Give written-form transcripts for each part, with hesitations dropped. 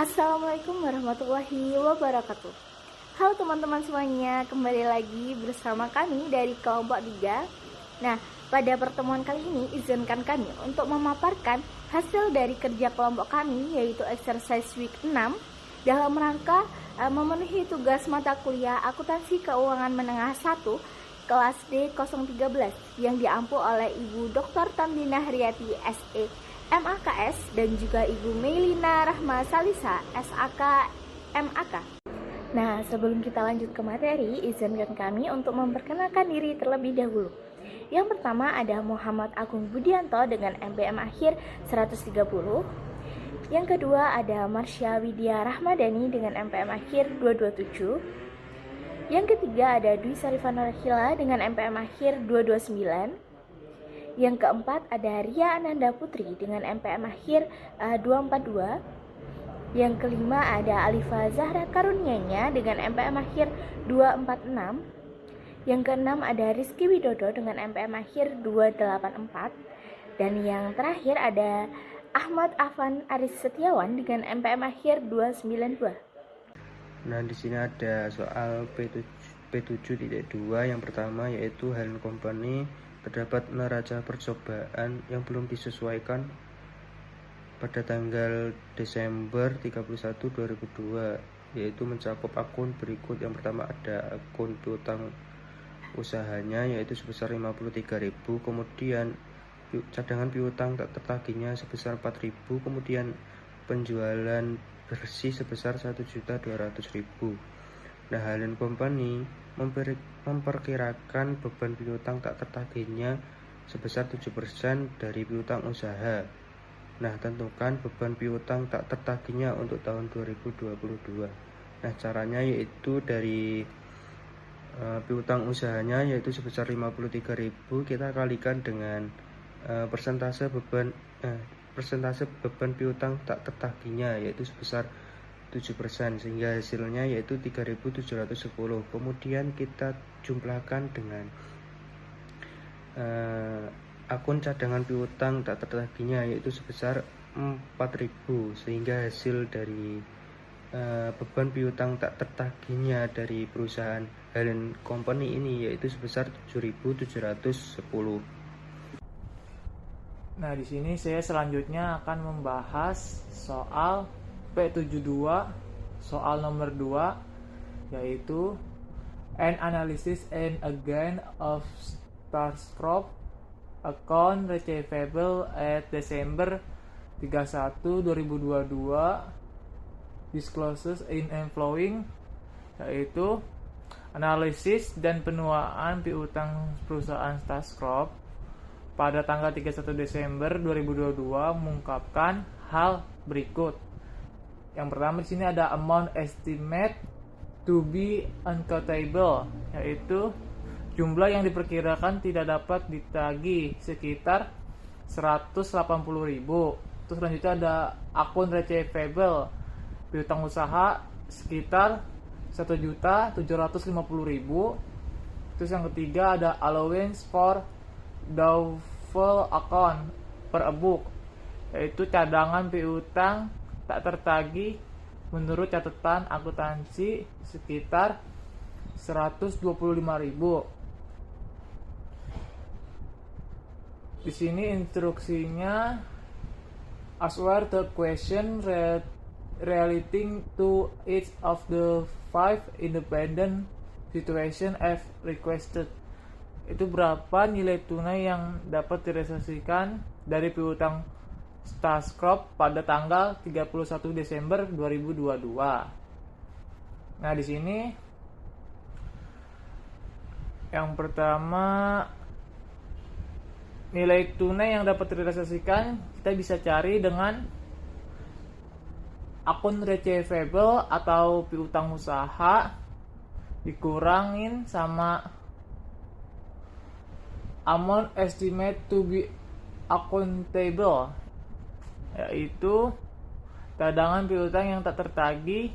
Assalamualaikum warahmatullahi wabarakatuh. Halo teman-teman semuanya, kembali lagi bersama kami dari kelompok 3. Nah, pada pertemuan kali ini izinkan kami untuk memaparkan hasil dari kerja kelompok kami, yaitu exercise week 6 dalam rangka memenuhi tugas mata kuliah akuntansi keuangan menengah 1 kelas D013 yang diampu oleh Ibu Dr. Tambina Haryati SE MAKS dan juga Ibu Melina Rahma Salisa SAK MAK. Nah, sebelum kita lanjut ke materi, izinkan kami untuk memperkenalkan diri terlebih dahulu. Yang pertama ada Muhammad Agung Budianto dengan MPM akhir 130. Yang kedua ada Marsha Widya Rahmadani dengan MPM akhir 227. Yang ketiga ada Dwi Sarifana Rahila dengan MPM akhir 229. Yang keempat ada Ria Ananda Putri dengan MPM akhir 242. Yang kelima ada Alifa Zahra Karunianya dengan MPM akhir 246. Yang keenam ada Rizky Widodo dengan MPM akhir 284. Dan yang terakhir ada Ahmad Afan Aris Setiawan dengan MPM akhir 292. Nah, di sini ada soal P7.2 yang pertama, yaitu Helen Company. Terdapat neraca percobaan yang belum disesuaikan pada tanggal Desember 31, 2002, yaitu mencakup akun berikut. Yang pertama ada akun piutang usahanya, yaitu sebesar 53.000, kemudian cadangan piutang tak tertagihnya sebesar 4.000, kemudian penjualan bersih sebesar 1.200.000. Nah, Helen Company memperkirakan beban piutang tak tertagihnya sebesar 7% dari piutang usaha. Nah, tentukan beban piutang tak tertagihnya untuk tahun 2022. Nah, caranya yaitu dari piutang usahanya yaitu sebesar 53.000 kita kalikan dengan persentase beban piutang tak tertagihnya yaitu sebesar 7%, sehingga hasilnya yaitu 3.710. Kemudian kita jumlahkan dengan akun cadangan piutang tak tertagihnya yaitu sebesar 4.000, sehingga hasil dari beban piutang tak tertagihnya dari perusahaan Helen Company ini yaitu sebesar 7.710. Nah, di sini saya selanjutnya akan membahas soal P72, soal nomor 2, yaitu an analysis and again of Starscroft account receivable at December 31, 2022 discloses in following, yaitu analisis dan penuaan piutang perusahaan Starscroft pada tanggal 31 Desember 2022 mengungkapkan hal berikut. Yang pertama di sini ada amount estimate to be uncountable, yaitu jumlah yang diperkirakan tidak dapat ditagih sekitar 180.000. Terus selanjutnya ada akun receivable piutang usaha sekitar 1.750.000. Terus yang ketiga ada allowance for doubtful account per a book, yaitu cadangan piutang tak tertagih menurut catatan akuntansi sekitar 125.000. Di sini instruksinya answer the question relating to each of the 5 independent situation as requested. Itu berapa nilai tunai yang dapat direalisasikan dari piutang Starscroft pada tanggal 31 Desember 2022. Nah, di sini yang pertama nilai tunai yang dapat direalisasikan kita bisa cari dengan akun receivable atau piutang usaha dikurangin sama amount estimate to be accountable, yaitu cadangan piutang yang tak tertagih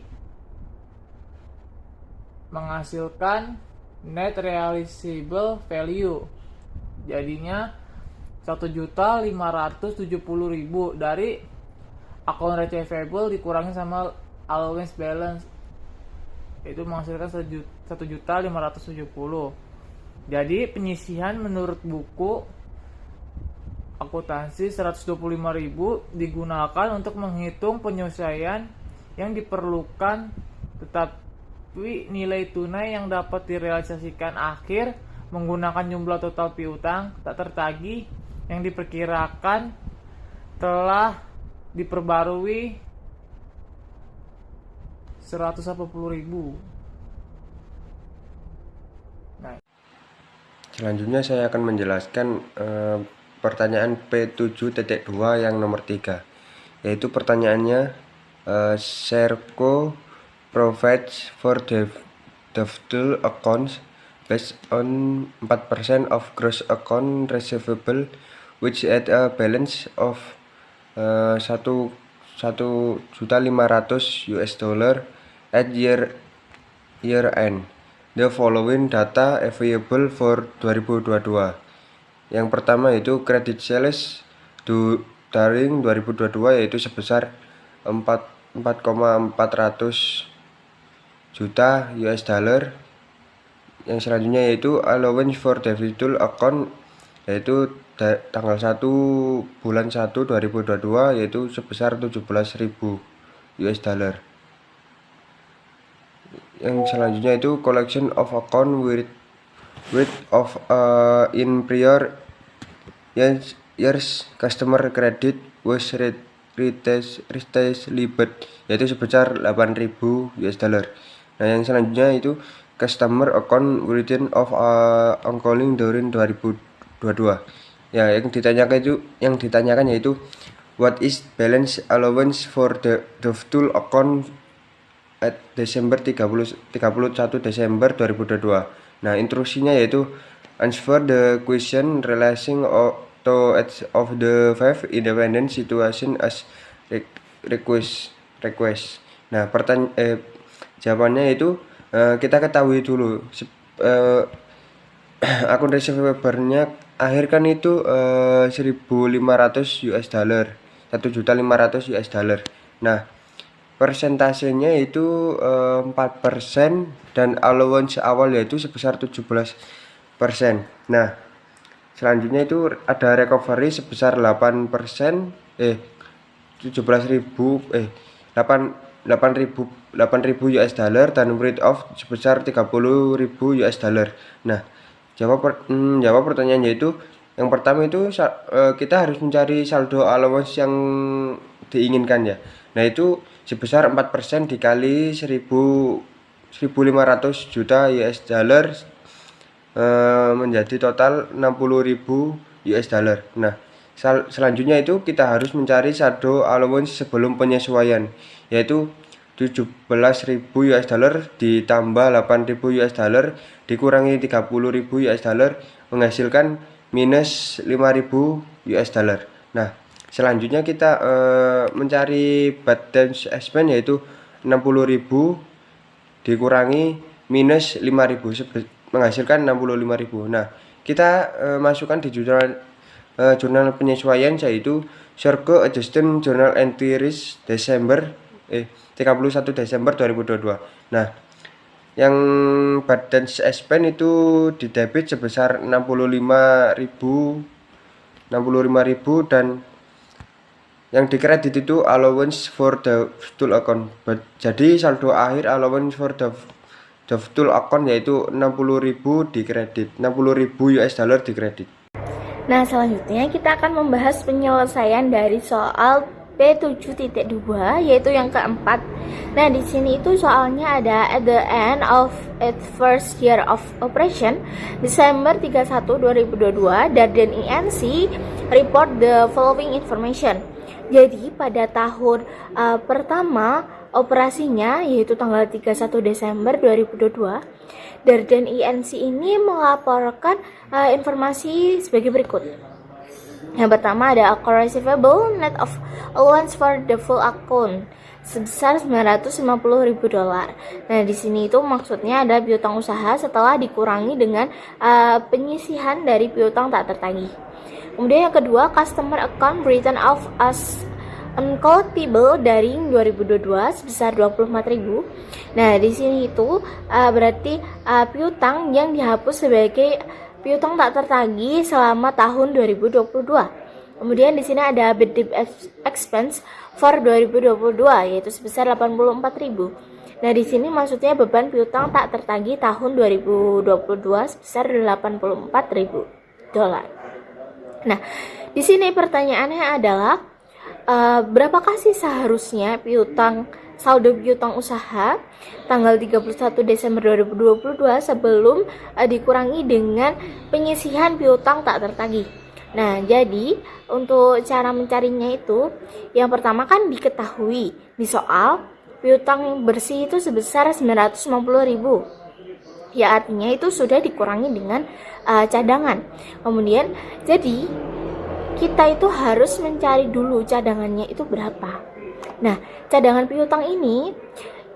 menghasilkan net realizable value. Jadinya 1.570.000 dari account receivable dikurangi sama allowance balance, itu menghasilkan 1.570.000. Jadi penyisihan menurut buku akuntansi 125.000 digunakan untuk menghitung penyelesaian yang diperlukan, tetapi nilai tunai yang dapat direalisasikan akhir menggunakan jumlah total piutang tak tertagih yang diperkirakan telah diperbarui 180.000. Nah, Selanjutnya saya akan menjelaskan pertanyaan P7.2 yang nomor 3, yaitu pertanyaannya, Serco provides for default accounts based on 4% of gross account receivable which at a balance of $1.500.000 at year end. The following data available for 2022. Yang pertama itu credit sales during 2022 yaitu sebesar 4,400 juta US dollar. Yang selanjutnya yaitu allowance for default account yaitu tanggal 1 bulan 1 2022 yaitu sebesar 17.000 US dollar. Yang selanjutnya itu collection of account with of in prior years customer credit was limit yaitu sebesar 8.000 US dollar. Nah, yang selanjutnya itu customer account written of ongoing during 2022. Ya, yang ditanyakan yaitu what is balance allowance for the full account at Desember 31 Desember 2022. Nah, instruksinya yaitu answer the question relating to each of the five independent situation as request. Nah, jawabannya itu kita ketahui dulu akun receivable-nya akhir kan itu 1.500 US dollar, 1.500 US dollar. Nah, persentasenya itu 4% dan allowance awal yaitu sebesar 17%. Nah, selanjutnya itu ada recovery sebesar 8%, 8.000 US dollar dan write off sebesar 30.000 US dollar. Nah, jawab pertanyaannya itu yang pertama itu kita harus mencari saldo allowance yang diinginkan ya. Nah, itu sebesar 4% dikali 1.500 juta US dollar menjadi total 60.000 US dollar. Nah, selanjutnya itu kita harus mencari saldo allowance sebelum penyesuaian yaitu 17.000 US dollar ditambah 8.000 US dollar dikurangi 30.000 US dollar menghasilkan minus 5.000 US dollar. Nah, selanjutnya kita mencari balance expense yaitu 60.000 dikurangi minus 5.000 menghasilkan 65.000. Nah, kita masukkan di jurnal penyesuaian yaitu Serco Adjusted Journal Entries 31 Desember 2022. Nah, yang balance expense itu didebit sebesar 65.000 dan yang dikredit itu allowance for the full account. Jadi saldo akhir allowance for the full account yaitu 60.000 dikredit, 60.000 US dollar dikredit. Nah, selanjutnya kita akan membahas penyelesaian dari soal P7.2 yaitu yang keempat. Nah, di sini itu soalnya ada at the end of its first year of operation Desember 31 2022 Darden INC report the following information. Jadi pada tahun pertama operasinya yaitu tanggal 31 Desember 2022 Darden INC ini melaporkan informasi sebagai berikut. Yang pertama ada account receivable net of allowance for the full account sebesar $950.000. Nah, di sini itu maksudnya ada piutang usaha setelah dikurangi dengan penyisihan dari piutang tak tertagih. Kemudian yang kedua, customer account written off as uncollectible daring 2022 sebesar 24.000. Nah, di sini itu berarti piutang yang dihapus sebagai piutang tak tertagih selama tahun 2022. Kemudian di sini ada bad debt expense for 2022 yaitu sebesar 84.000. Nah, di sini maksudnya beban piutang tak tertagih tahun 2022 sebesar 84.000 dolar. Nah, di sini pertanyaannya adalah berapakah sih seharusnya saldo piutang usaha tanggal 31 Desember 2022 sebelum dikurangi dengan penyisihan piutang tak tertagih. Nah, jadi untuk cara mencarinya itu yang pertama kan diketahui di soal piutang bersih itu sebesar 990.000. Ya, artinya itu sudah dikurangi dengan cadangan. Kemudian jadi kita itu harus mencari dulu cadangannya itu berapa. Nah, cadangan piutang ini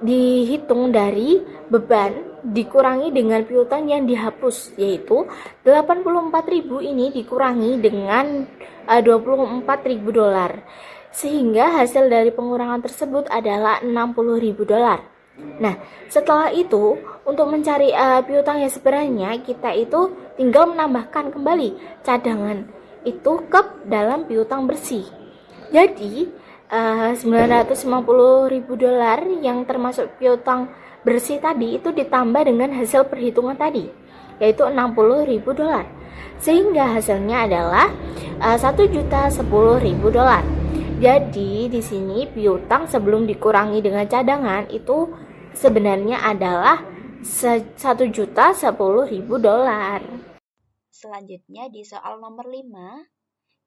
dihitung dari beban dikurangi dengan piutang yang dihapus, yaitu 84.000 ini dikurangi dengan 24.000 dolar. Sehingga hasil dari pengurangan tersebut adalah 60.000 dolar. Nah, setelah itu untuk mencari piutang yang sebenarnya, kita itu tinggal menambahkan kembali cadangan itu ke dalam piutang bersih. Jadi 950.000 dolar yang termasuk piutang bersih tadi itu ditambah dengan hasil perhitungan tadi, yaitu 60.000 dolar. Sehingga hasilnya adalah 1.010.000 dolar. Jadi di sini piutang sebelum dikurangi dengan cadangan itu sebenarnya adalah 1.010.000 dolar. Selanjutnya di soal nomor 5,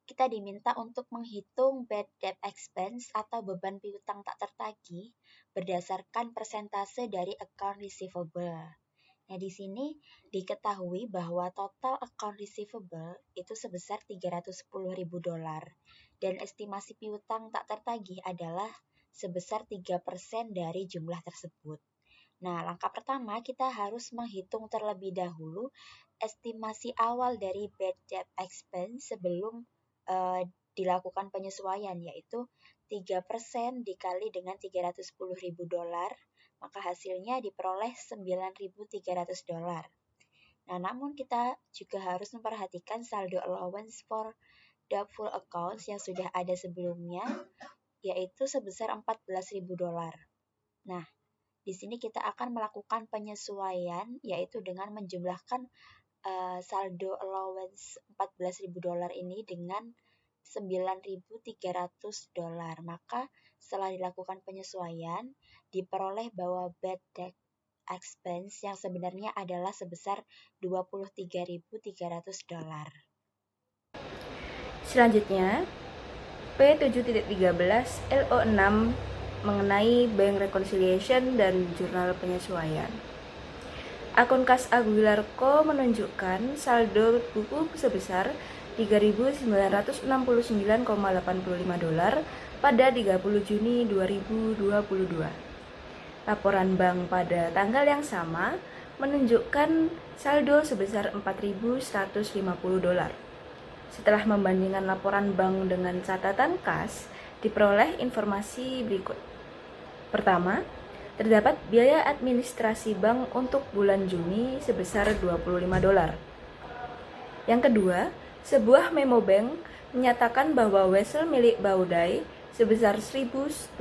kita diminta untuk menghitung bad debt expense atau beban piutang tak tertagih berdasarkan persentase dari account receivable. Nah, di sini diketahui bahwa total account receivable itu sebesar 310.000 dolar dan estimasi piutang tak tertagih adalah sebesar 3% dari jumlah tersebut. Nah, langkah pertama kita harus menghitung terlebih dahulu estimasi awal dari bad debt expense sebelum dilakukan penyesuaian, yaitu 3% dikali dengan 310.000 dolar, maka hasilnya diperoleh 9.300 dolar. Nah, namun kita juga harus memperhatikan saldo allowance for doubtful accounts yang sudah ada sebelumnya, yaitu sebesar 14.000 dolar. Nah, di sini kita akan melakukan penyesuaian, yaitu dengan menjumlahkan saldo allowance 14.000 dolar ini dengan 9.300 dolar. Maka setelah dilakukan penyesuaian, diperoleh bahwa bad debt expense yang sebenarnya adalah sebesar 23.300 dolar. Selanjutnya, P7.13 LO6 mengenai bank reconciliation dan jurnal penyesuaian. Akun kas Aguilar Co menunjukkan saldo buku sebesar 3.969,85 dolar pada 30 Juni 2022. Laporan bank pada tanggal yang sama menunjukkan saldo sebesar 4.150 dolar. Setelah membandingkan laporan bank dengan catatan kas, diperoleh informasi berikut. Pertama, terdapat biaya administrasi bank untuk bulan Juni sebesar 25 dolar. Yang kedua, sebuah memo bank menyatakan bahwa wesel milik Baudai sebesar 1.200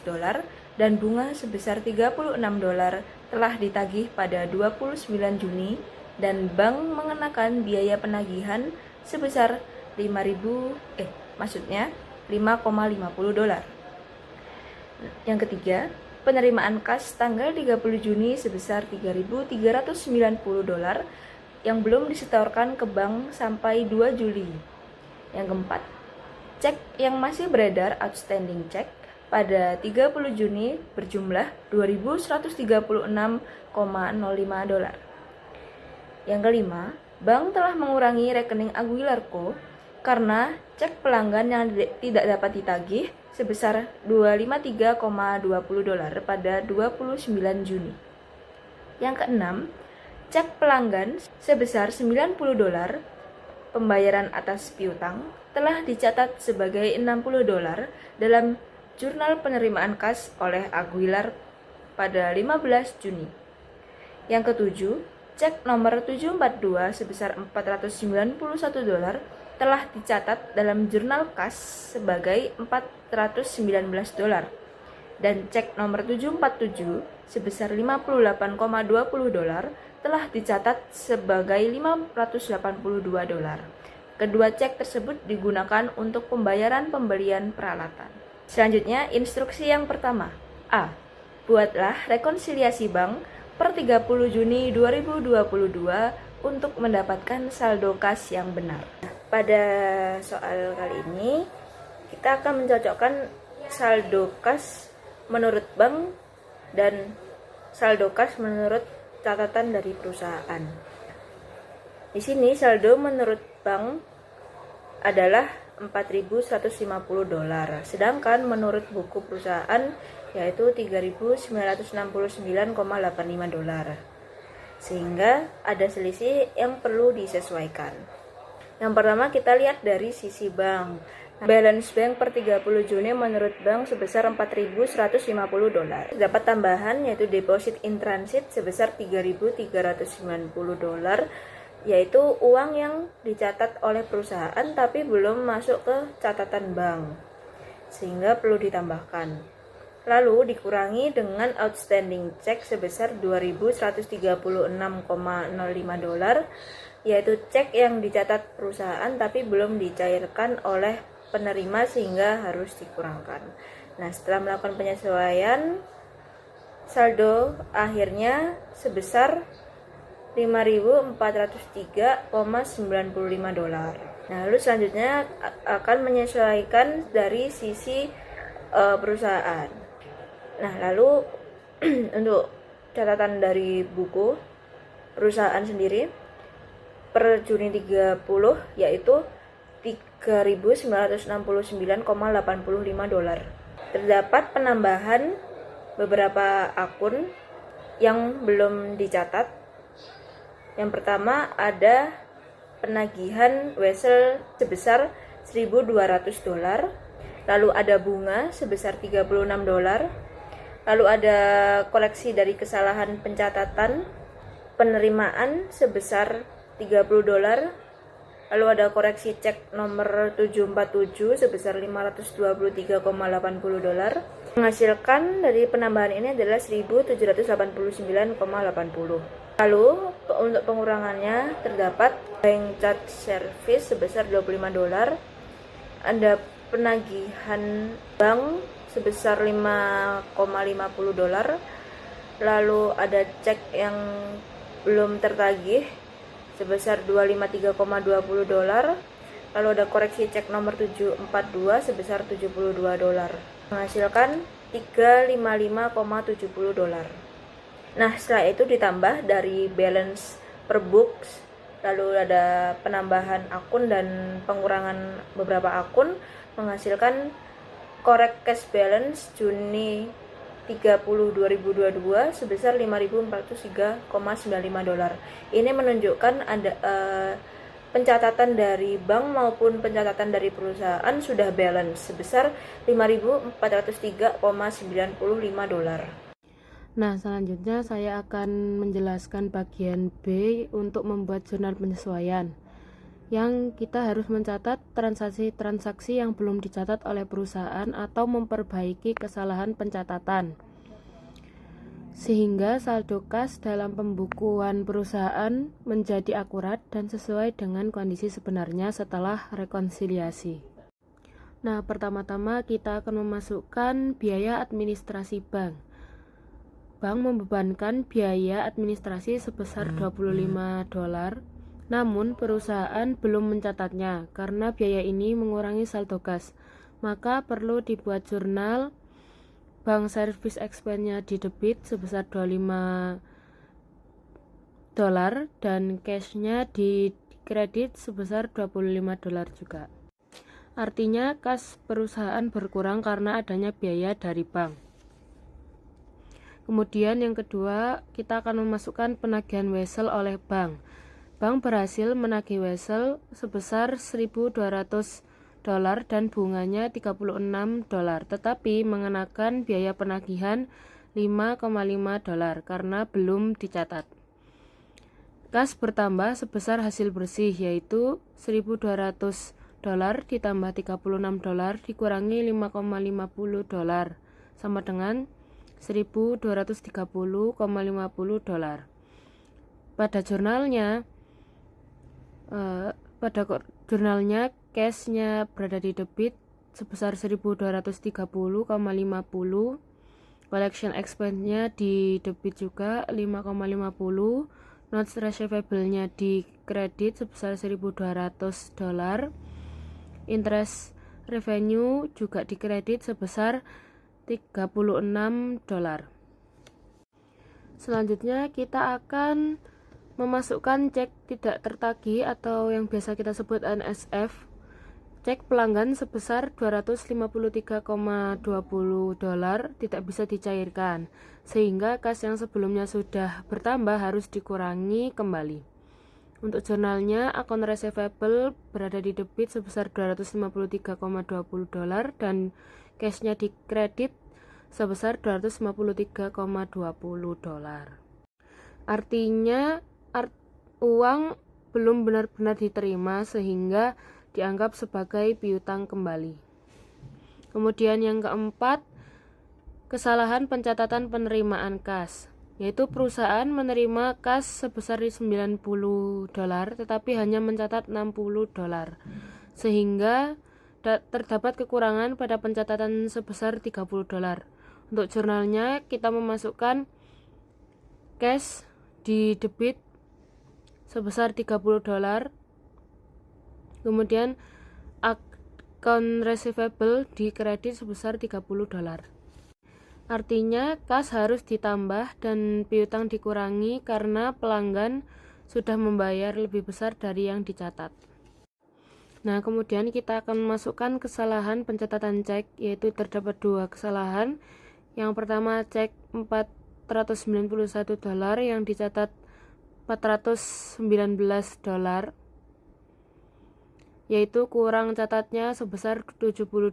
dolar dan bunga sebesar 36 dolar telah ditagih pada 29 Juni dan bank mengenakan biaya penagihan sebesar 5,50 dolar. Yang ketiga, penerimaan kas tanggal 30 Juni sebesar 3.390 dolar yang belum disetorkan ke bank sampai 2 Juli. Yang keempat, cek yang masih beredar outstanding cek pada 30 Juni berjumlah 2.136,05 dolar. Yang kelima, bank telah mengurangi rekening Aguilar Co karena cek pelanggan yang tidak dapat ditagih sebesar 253,20 dolar pada 29 Juni. Yang keenam, cek pelanggan sebesar 90 dolar pembayaran atas piutang telah dicatat sebagai $60 dalam jurnal penerimaan kas oleh Aguilar pada 15 Juni. Yang ketujuh, cek nomor 742 sebesar $491 telah dicatat dalam jurnal kas sebagai $419 dan cek nomor 747 sebesar $58,20 telah dicatat sebagai $582. Kedua cek tersebut digunakan untuk pembayaran pembelian peralatan. Selanjutnya, instruksi yang pertama. A. Buatlah rekonsiliasi bank per 30 Juni 2022 untuk mendapatkan saldo kas yang benar. Pada soal kali ini, kita akan mencocokkan saldo kas menurut bank dan saldo kas menurut catatan dari perusahaan. Di sini saldo menurut bank adalah $4.150, sedangkan menurut buku perusahaan yaitu $3.969,85. Sehingga ada selisih yang perlu disesuaikan. Yang pertama kita lihat dari sisi bank. Balance bank per 30 Juni menurut bank sebesar $4.150. Dapat tambahan yaitu deposit in transit sebesar $3.390, yaitu uang yang dicatat oleh perusahaan tapi belum masuk ke catatan bank, sehingga perlu ditambahkan. Lalu dikurangi dengan outstanding check sebesar $2.136,05, yaitu cek yang dicatat perusahaan tapi belum dicairkan oleh penerima sehingga harus dikurangkan. Nah, setelah melakukan penyesuaian, saldo akhirnya sebesar $5.403,95. Nah, lalu selanjutnya akan menyesuaikan dari sisi perusahaan. Nah, lalu untuk catatan dari buku perusahaan sendiri per Juni 30 yaitu $3.969,85. Terdapat penambahan beberapa akun yang belum dicatat. Yang pertama ada penagihan wesel sebesar $1.200, lalu ada bunga sebesar $36, lalu ada koleksi dari kesalahan pencatatan penerimaan sebesar $30, lalu ada koreksi cek nomor 747 sebesar $523,80, menghasilkan dari penambahan ini adalah $1.789,80. Lalu untuk pengurangannya terdapat bank charge service sebesar $25, ada penagihan bank sebesar $5,50, lalu ada cek yang belum tertagih sebesar $253,20, lalu ada koreksi cek nomor 742 sebesar $72, menghasilkan $355,70. Nah, setelah itu ditambah dari balance per books, lalu ada penambahan akun dan pengurangan beberapa akun, menghasilkan correct cash balance Juni 30 2022 sebesar $5.403,95. Ini menunjukkan ada pencatatan dari bank maupun pencatatan dari perusahaan sudah balance sebesar $5.403,95. Nah, selanjutnya saya akan menjelaskan bagian B untuk membuat jurnal penyesuaian, yang kita harus mencatat transaksi-transaksi yang belum dicatat oleh perusahaan atau memperbaiki kesalahan pencatatan, sehingga saldo kas dalam pembukuan perusahaan menjadi akurat dan sesuai dengan kondisi sebenarnya setelah rekonsiliasi. Nah, pertama-tama kita akan memasukkan biaya administrasi bank. Bank membebankan biaya administrasi sebesar $25, namun perusahaan belum mencatatnya karena biaya ini mengurangi saldo kas. Maka perlu dibuat jurnal bank service expense-nya di debit sebesar $25 dan cash-nya di kredit sebesar $25 juga. Artinya kas perusahaan berkurang karena adanya biaya dari bank. Kemudian yang kedua, kita akan memasukkan penagihan wesel oleh bank. bank berhasil menagih Wessel sebesar $1.200 dan bunganya $36, tetapi mengenakan biaya penagihan $5,5 karena belum dicatat. Kas bertambah sebesar hasil bersih, yaitu $1.200 ditambah $36 dikurangi $5,50 sama dengan $1.230,50. Pada jurnalnya cashnya berada di debit sebesar $1.230,50. Collection expense-nya di debit juga $5,50. Notes receivable-nya di kredit sebesar $1.200. Interest revenue juga di kredit sebesar $36. Selanjutnya kita akan memasukkan cek tidak tertagih atau yang biasa kita sebut NSF. Cek pelanggan sebesar $253,20 tidak bisa dicairkan, sehingga kas yang sebelumnya sudah bertambah harus dikurangi kembali. Untuk jurnalnya, akun receivable berada di debit sebesar $253,20 dan cashnya di kredit sebesar $253,20. Artinya uang belum benar-benar diterima sehingga dianggap sebagai piutang kembali. Kemudian yang keempat, kesalahan pencatatan penerimaan kas, yaitu perusahaan menerima kas sebesar $90 tetapi hanya mencatat $60, sehingga terdapat kekurangan pada pencatatan sebesar $30. Untuk jurnalnya kita memasukkan cash di debit sebesar $30, kemudian akun receivable di kredit sebesar $30. Artinya kas harus ditambah dan piutang dikurangi karena pelanggan sudah membayar lebih besar dari yang dicatat. Nah, kemudian kita akan masukkan kesalahan pencatatan cek, yaitu terdapat 2 kesalahan. Yang pertama, cek $491 yang dicatat $419, yaitu kurang catatnya sebesar $72.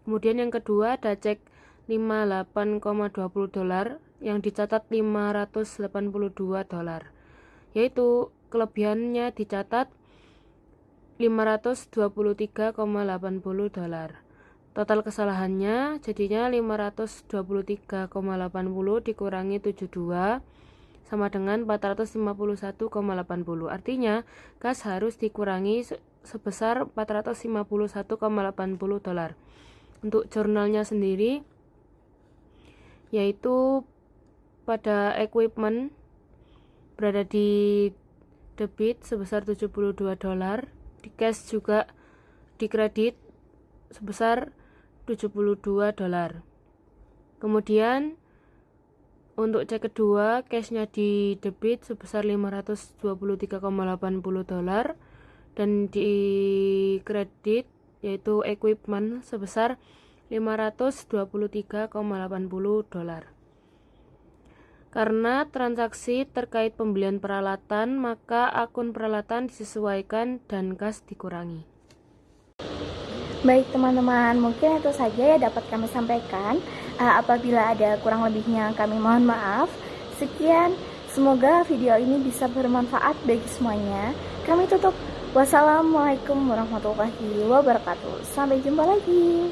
Kemudian yang kedua ada cek $58,20 yang dicatat $582, yaitu kelebihannya dicatat $523,80. Total kesalahannya jadinya $523,80 dikurangi 72 sama dengan $451,80. Artinya kas harus dikurangi sebesar $451,80. Untuk jurnalnya sendiri, yaitu pada equipment berada di debit sebesar $72, di cash juga di kredit sebesar $72. Kemudian untuk cek kedua, cashnya di debit sebesar $523,80 dan di kredit yaitu equipment sebesar $523,80. Karena transaksi terkait pembelian peralatan, maka akun peralatan disesuaikan dan kas dikurangi. Baik teman-teman, mungkin itu saja ya dapat kami sampaikan. Apabila ada kurang lebihnya kami mohon maaf. Sekian, semoga video ini bisa bermanfaat bagi semuanya. Kami tutup. Wassalamualaikum warahmatullahi wabarakatuh. Sampai jumpa lagi.